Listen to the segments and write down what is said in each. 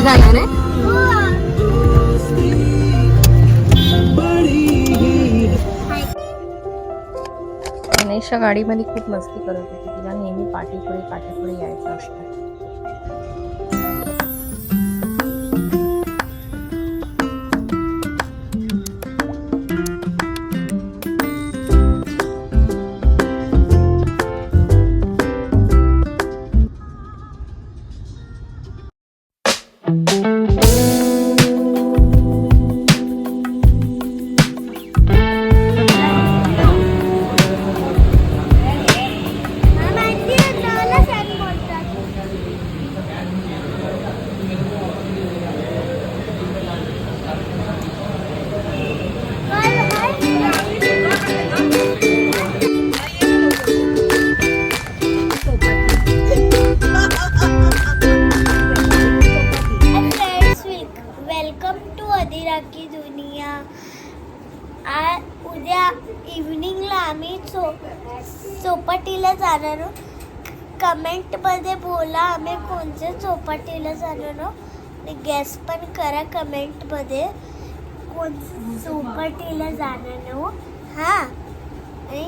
मध्ये जाणार आहे. गणेशच्या गाडीमध्ये खूप मस्ती करत होती. तिला नेहमी पाठीपुढे यायचं असतं. की दुनिया. उद्या इव्हनिंगला आम्ही चौपाटीला जाणार आहोत. कमेंटमध्ये बोला आम्ही कोणत्या चौपाटीला जाणार आहोत. गेस पण करा कमेंटमध्ये कोणत्या चौपाटीला जाणार आहोत. हां, आणि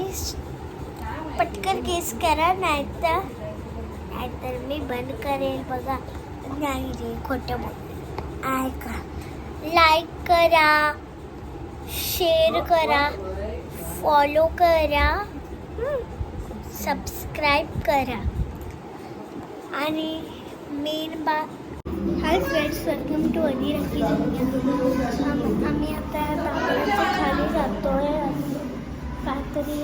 पटकन गेस करा, नाहीतर मी बंद करेल बघा. नाही रे, खोटं बोल. ऐका, लाईक करा, शेअर करा, फॉलो करा, सबस्क्राईब करा. आणि मेन बात, हाय फ्रेंड्स, वेलकम टू अधिराखी दुनिया. आम्ही आता तांदळाच्या खाली जातोय. काहीतरी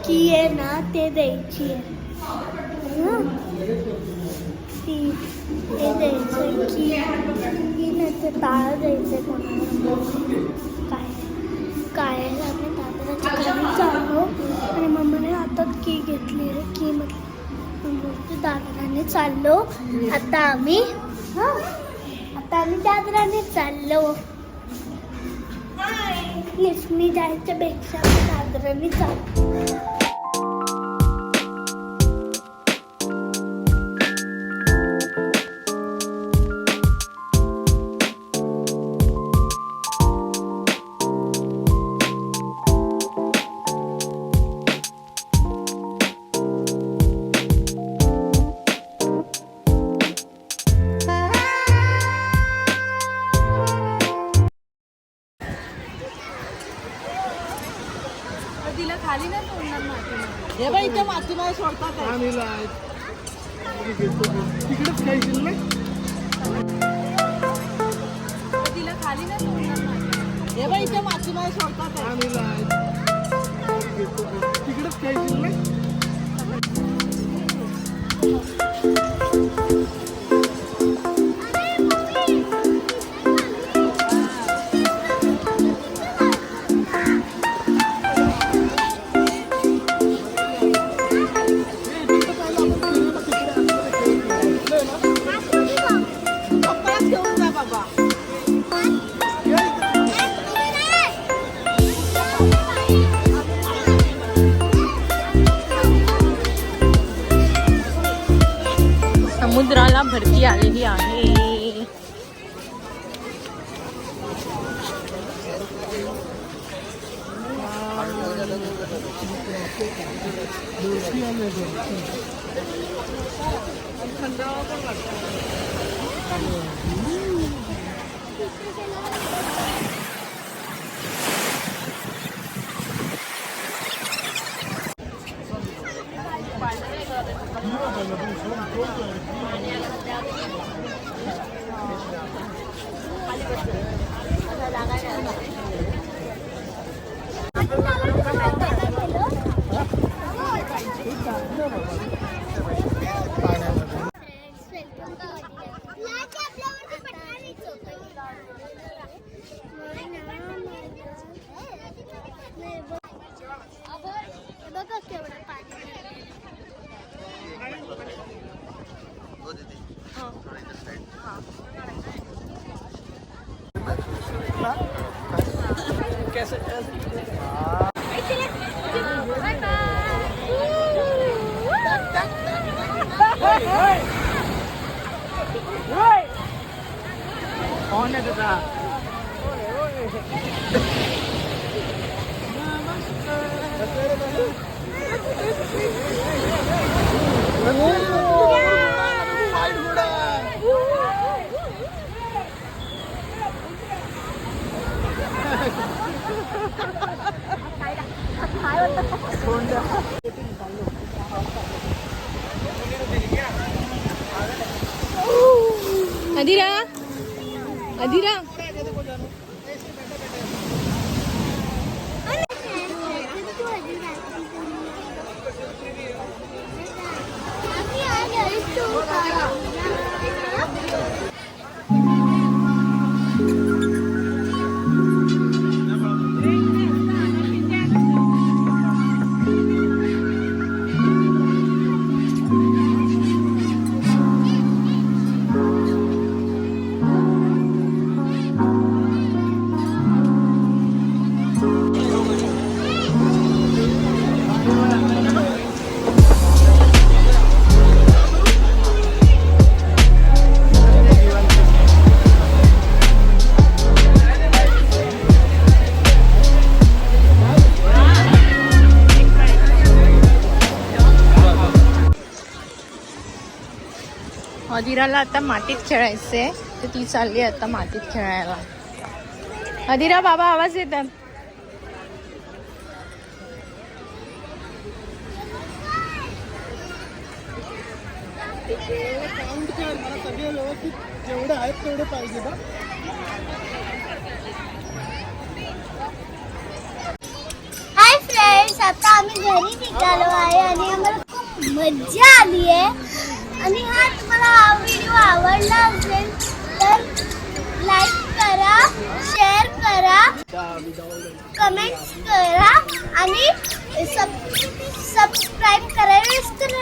की आहे ना, ते द्यायची आहे. ती हे द्यायचं की नाही ते ताळ द्यायचं कोणाला. काय आम्ही तांदळाच्या खाली चाललो आणि मम्मीने हातात की घेतली आहे. की म्हटलं दादराने चाललो. आता आम्ही दादराने चाललो. लिफ्टनी जायच्या पेक्षा दादराने चाललो. खाली नाही सोडणार माती. हे बाई इथे मातीमध्ये सोडतात. तिकडेच खायची ना. तिला खाली नाही सोडणार माती. हे बाई इथे मातीमध्ये सोडतात. तिकडेच खायची ना. समुद्राला भरती आलेली आहे. कौन आहे तुझा अधिरा अधिरा अधिराला आता मातीत खेळायचंय तर ती चालली आता मातीत खेळायला. अधिरा बाबा आवाज येतात. काउंट कर मला सगळे व्यवस्थित जेवढे आहेत तेवढे पाहिजे बा. हाय फ्रेंड्स, आता आम्ही घरी निघालो आहे आणि आम्हाला खूप मजा आली आहे. आणि हा तुम्हाला हा व्हिडिओ आवडला असेल तर लाईक करा, शेअर करा, कमेंट्स करा आणि सबस्क्राईब करायला विसरू